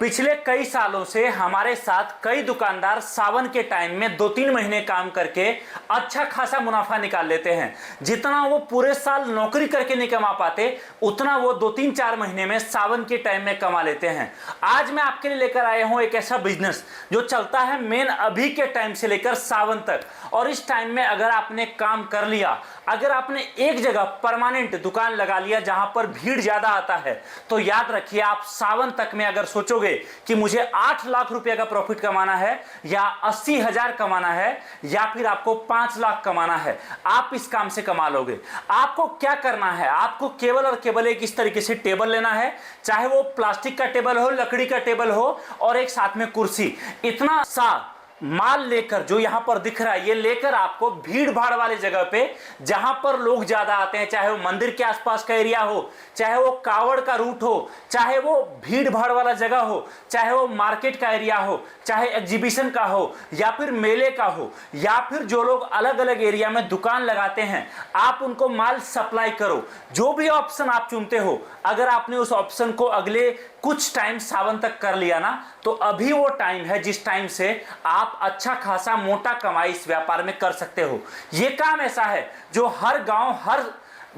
पिछले कई सालों से हमारे साथ कई दुकानदार सावन के टाइम में 2-3 महीने काम करके अच्छा खासा मुनाफा निकाल लेते हैं। जितना वो पूरे साल नौकरी करके नहीं कमा पाते उतना वो 2-3-4 महीने में सावन के टाइम में कमा लेते हैं। आज मैं आपके लिए लेकर आया हूं एक ऐसा बिजनेस जो चलता है मेन अभी के टाइम से लेकर सावन तक। और इस टाइम में अगर आपने काम कर लिया, अगर आपने एक जगह परमानेंट दुकान लगा लिया जहां पर भीड़ ज्यादा आता है, तो याद रखिए आप सावन तक में अगर सोचोगे कि मुझे 8 लाख रुपए का प्रॉफिट कमाना है या 80,000 कमाना है या फिर आपको 5 लाख कमाना है, आप इस काम से कमा लोगे। आपको क्या करना है, आपको केवल और केवल एक इस तरीके से टेबल लेना है, चाहे वो प्लास्टिक का टेबल हो, लकड़ी का टेबल हो और एक साथ में कुर्सी। इतना सा माल लेकर जो यहां पर दिख रहा है, ये लेकर आपको भीड़ भाड़ वाले जगह पे जहां पर लोग ज्यादा आते हैं, चाहे वो मंदिर के आसपास का एरिया हो, चाहे वो कावड़ का रूट हो, चाहे वो भीड़ भाड़ वाला जगह हो, चाहे वो मार्केट का एरिया हो, चाहे एग्जीबिशन का हो या फिर मेले का हो, या फिर जो लोग अलग अलग एरिया में दुकान लगाते हैं, आप उनको माल सप्लाई करो। जो भी ऑप्शन आप चुनते हो, अगर आपने उस ऑप्शन को अगले कुछ टाइम सावन तक कर लिया ना, तो अभी वो टाइम है जिस टाइम से आप अच्छा खासा मोटा कमाई इस व्यापार में कर सकते हो। ये काम ऐसा है जो हर गांव, हर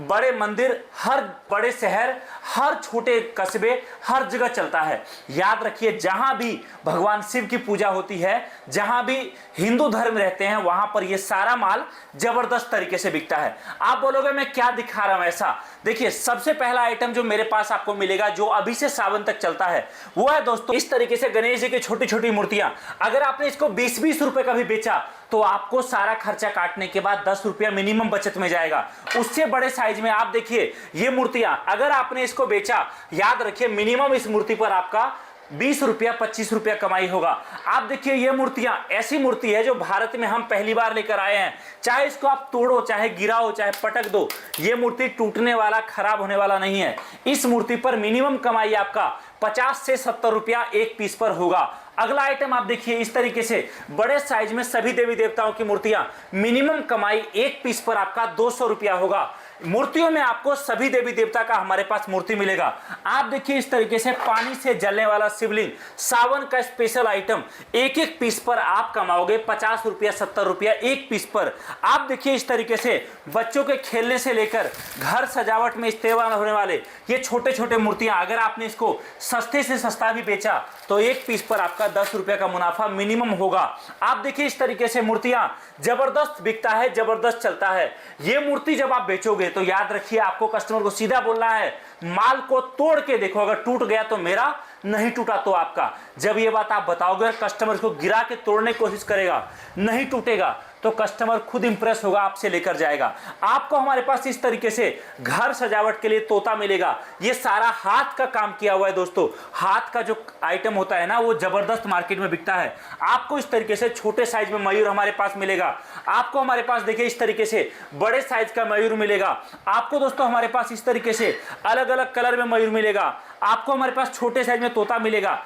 बड़े मंदिर, हर बड़े शहर, हर छोटे कस्बे, हर जगह चलता है। याद रखिए, जहां भी भगवान शिव की पूजा होती है, जहां भी हिंदू धर्म रहते हैं, वहां पर यह सारा माल जबरदस्त तरीके से बिकता है। आप बोलोगे मैं क्या दिखा रहा हूं ऐसा? देखिए, सबसे पहला आइटम जो मेरे पास आपको मिलेगा, जो अभी से सावन तक चलता है, वो है दोस्तों इस तरीके से गणेश जी की छोटी छोटी मूर्तियां। अगर आपने इसको 20-20 रुपए का भी बेचा तो आपको सारा खर्चा काटने के बाद 10 रुपया मिनिमम बचत में जाएगा। उससे बड़े साइज में आप देखिए ये मूर्तियां, अगर आपने इसको बेचा, याद रखिए मिनिमम इस मूर्ति पर आपका 20 रुपया 25 रुपया कमाई होगा। आप देखिए ये मूर्तियां, ऐसी मूर्ति है जो भारत में हम पहली बार लेकर आए हैं। चाहे इसको आप तोड़ो, चाहे गिराओ, चाहे पटक दो, ये मूर्ति टूटने वाला, खराब होने वाला नहीं है। इस मूर्ति पर मिनिमम कमाई आपका 50 से 70 रुपया एक पीस पर होगा। अगला आइटम आप देखिए इस तरीके से बड़े साइज में सभी देवी देवताओं की मूर्तियां, मिनिमम कमाई एक पीस पर आपका 200 रुपया होगा। मूर्तियों में आपको सभी देवी देवता का हमारे पास मूर्ति मिलेगा। आप देखिए इस तरीके से पानी से जलने वाला शिवलिंग, सावन का स्पेशल आइटम, एक एक पीस पर आप कमाओगे 50 रुपया 70 रुपया एक पीस पर। आप देखिए इस तरीके से बच्चों के खेलने से लेकर घर सजावट में इस्तेमाल होने वाले ये छोटे छोटे मूर्तियां, अगर आपने इसको सस्ते से सस्ता भी बेचा तो एक पीस पर आपका 10 रुपए का मुनाफा मिनिमम होगा। आप देखिए इस तरीके से मूर्तियां जबरदस्त बिकता है, जबरदस्त चलता है। ये मूर्ति जब आप बेचोगे तो याद रखिए आपको कस्टमर को सीधा बोलना है, माल को तोड़ के देखो, अगर टूट गया तो मेरा, नहीं टूटा तो आपका। जब ये बात आप बताओगे, कस्टमर को गिरा के तोड़ने की कोशिश करेगा, नहीं टूटेगा तो कस्टमर खुद इंप्रेस होगा, आपसे लेकर जाएगा। आपको हमारे पास इस तरीके से घर सजावट के लिए तोता मिलेगा। ये सारा हाथ का काम किया हुआ है दोस्तों। हाथ का जो आइटम होता है ना, वो जबरदस्त मार्केट में बिकता है। आपको इस तरीके से छोटे साइज में मयूर हमारे पास मिलेगा। आपको हमारे पास देखिए इस तरीके से बड़े साइज का मयूर मिलेगा। आपको दोस्तों हमारे पास इस तरीके से अलग अलग कलर में मयूर मिलेगा। आपको हमारे पास छोटे साइज में तोता मिलेगा।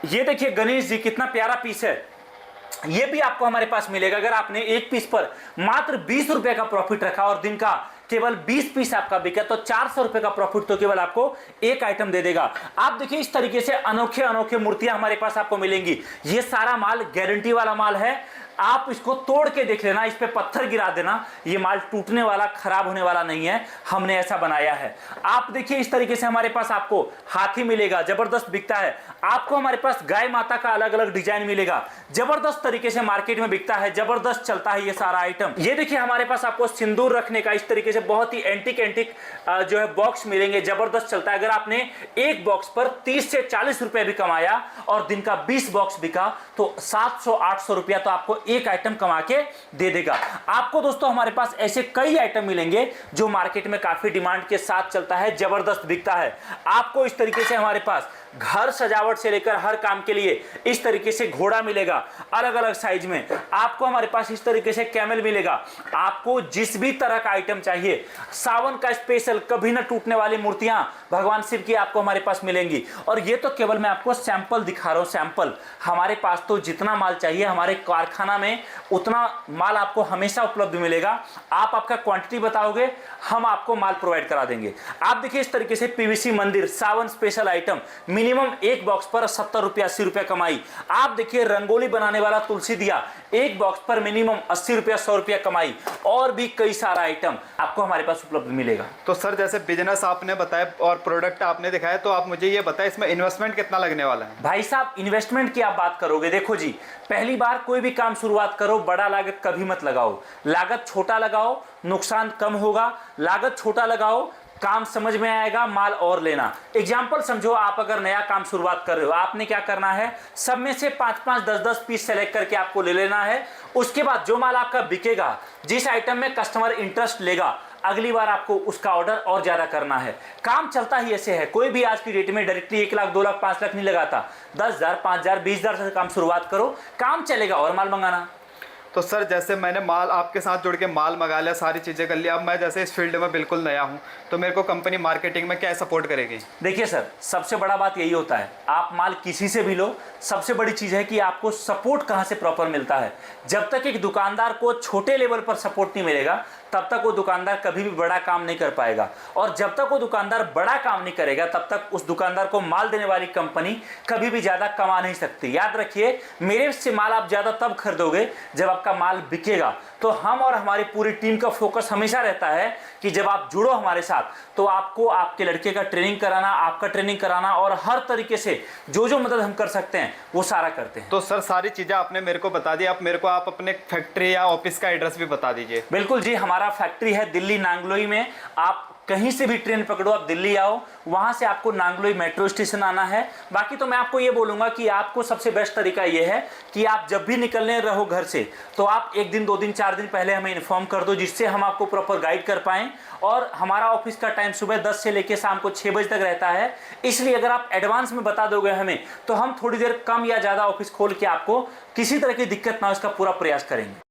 ये देखिए गणेश जी, कितना प्यारा पीस है, ये भी आपको हमारे पास मिलेगा। अगर आपने एक पीस पर मात्र 20 रुपए का प्रॉफिट रखा और दिन का केवल 20 पीस आपका बिका, तो 400 रुपए का प्रॉफिट तो केवल आपको एक आइटम दे देगा। आप देखिए इस तरीके से अनोखे अनोखे मूर्तियां हमारे पास आपको मिलेंगी। ये सारा माल गारंटी वाला माल है। आप इसको तोड़ के देख लेना, इस पे पत्थर गिरा देना, ये माल टूटने वाला, खराब होने वाला नहीं है, हमने ऐसा बनाया है। आप देखिए इस तरीके से हमारे पास आपको हाथी मिलेगा, जबरदस्त बिकता है। आपको हमारे पास गाय माता का अलग अलग डिजाइन मिलेगा, जबरदस्त तरीके से मार्केट में बिकता है, जबरदस्त चलता है ये सारा आइटम। ये देखिए हमारे पास आपको सिंदूर रखने का इस तरीके से बहुत ही एंटिक जो है बॉक्स मिलेंगे, जबरदस्त चलता है। अगर आपने एक बॉक्स पर 30 से 40 रुपए भी कमाया और दिन का 20 बॉक्स बिका तो 700-800 रुपया तो आपको एक आइटम कमा के दे देगा। आपको दोस्तों हमारे पास ऐसे कई आइटम मिलेंगे जो मार्केट में काफी डिमांड के साथ चलता है, जबरदस्त बिकता है। आपको इस तरीके से हमारे पास घर सजावट से लेकर हर काम के लिए इस तरीके से घोड़ा मिलेगा अलग अलग साइज में। आपको हमारे पास इस तरीके से कैमल मिलेगा। आपको जिस भी तरह का आइटम चाहिए, सावन का स्पेशल कभी न टूटने वाली मूर्तियां भगवान शिव की आपको हमारे पास मिलेंगी। और ये तो केवल मैं आपको सैंपल दिखा रहा हूं, सैंपल। हमारे पास तो जितना माल चाहिए हमारे कारखाना में उतना माल आपको हमेशा उपलब्ध मिलेगा। आप आपका क्वांटिटी बताओगे, हम आपको माल प्रोवाइड करा देंगे। आप देखिए इस तरीके से पीवीसी मंदिर सावन स्पेशल आइटम मिनिमम एक बॉक्स पर 70 रुपया 80 रुपया कमाई। आप देखिए रंगोली बनाने वाला तुलसी दिया, एक बॉक्स पर मिनिमम 80 रुपया 100 रुपया कमाई। और भी कई सारा आइटम आपको हमारे पास उपलब्ध मिलेगा। तो सर जैसे बिजनेस आपने बताया और प्रोडक्ट आपने दिखाया, तो आप मुझे ये बताएं इसमें इन्वेस्टमेंट कितना लगने वाला है? भाई साहब इन्वेस्टमेंट की आप बात करोगे, देखो जी, पहली बार कोई भी काम शुरुआत करो बड़ा लागत कभी मत लगाओ। लागत छोटा लगाओ, नुकसान कम होगा। लागत छोटा लगाओ, काम समझ में आएगा, माल और लेना। एग्जाम्पल समझो, आप अगर नया काम शुरुआत कर रहे हो, आपने क्या करना है, सब में से 5-5 10-10 पीस सेलेक्ट करके आपको ले लेना है। उसके बाद जो माल आपका बिकेगा, जिस आइटम में कस्टमर इंटरेस्ट लेगा, अगली बार आपको उसका ऑर्डर और ज्यादा करना है। काम चलता ही ऐसे है, कोई भी आज की डेट में डायरेक्टली 1 लाख 2 लाख 5 लाख नहीं लगाता। 10,000 5,000 20,000 से काम शुरुआत करो, काम चलेगा और माल मंगाना। तो सर जैसे मैंने माल आपके साथ जुड़ के माल मंगा लिया, सारी चीज़ें कर लिया, अब मैं जैसे इस फील्ड में बिल्कुल नया हूँ, तो मेरे को कंपनी मार्केटिंग में क्या सपोर्ट करेगी? देखिए सर, सबसे बड़ा बात यही होता है, आप माल किसी से भी लो, सबसे बड़ी चीज़ है कि आपको सपोर्ट कहाँ से प्रॉपर मिलता है। जब तक एक दुकानदार को छोटे लेवल पर सपोर्ट नहीं मिलेगा, तब तक वो दुकानदार कभी भी बड़ा काम नहीं कर पाएगा। और जब तक वो दुकानदार बड़ा काम नहीं करेगा, तब तक उस दुकानदार को माल देने वाली कंपनी कभी भी ज़्यादा कमा नहीं सकती। याद रखिए, मेरे से माल आप ज़्यादा तब खरीदोगे जब आपका माल बिकेगा। तो हम और हमारी पूरी टीम का फोकस हमेशा रहता है कि जब आप जुड़ो हमारे साथ, तो आपको आपके लड़के का ट्रेनिंग कराना, आपका ट्रेनिंग कराना, और हर तरीके से जो जो मदद हम कर सकते हैं वो सारा करते हैं। तो सर सारी चीज़ें आपने मेरे को बता दी, आप मेरे को आप अपने फैक्ट्री या ऑफिस का एड्रेस भी बता दीजिए। बिल्कुल जी, हमारा फैक्ट्री है दिल्ली नांगलोई में। आप कहीं से भी ट्रेन पकड़ो, आप दिल्ली आओ, वहां से आपको नांगलोई मेट्रो स्टेशन आना है। बाकी तो मैं आपको ये बोलूंगा कि आपको सबसे बेस्ट तरीका ये है कि आप जब भी निकलने रहो घर से, तो आप 1 दिन 2 दिन 4 दिन पहले हमें इन्फॉर्म कर दो, जिससे हम आपको प्रॉपर गाइड कर पाएं। और हमारा ऑफिस का टाइम सुबह 10 से लेकर शाम को 6 बजे तक रहता है, इसलिए अगर आप एडवांस में बता दोगे हमें, तो हम थोड़ी देर कम या ज़्यादा ऑफिस खोल के आपको किसी तरह की दिक्कत ना हो, इसका पूरा प्रयास करेंगे।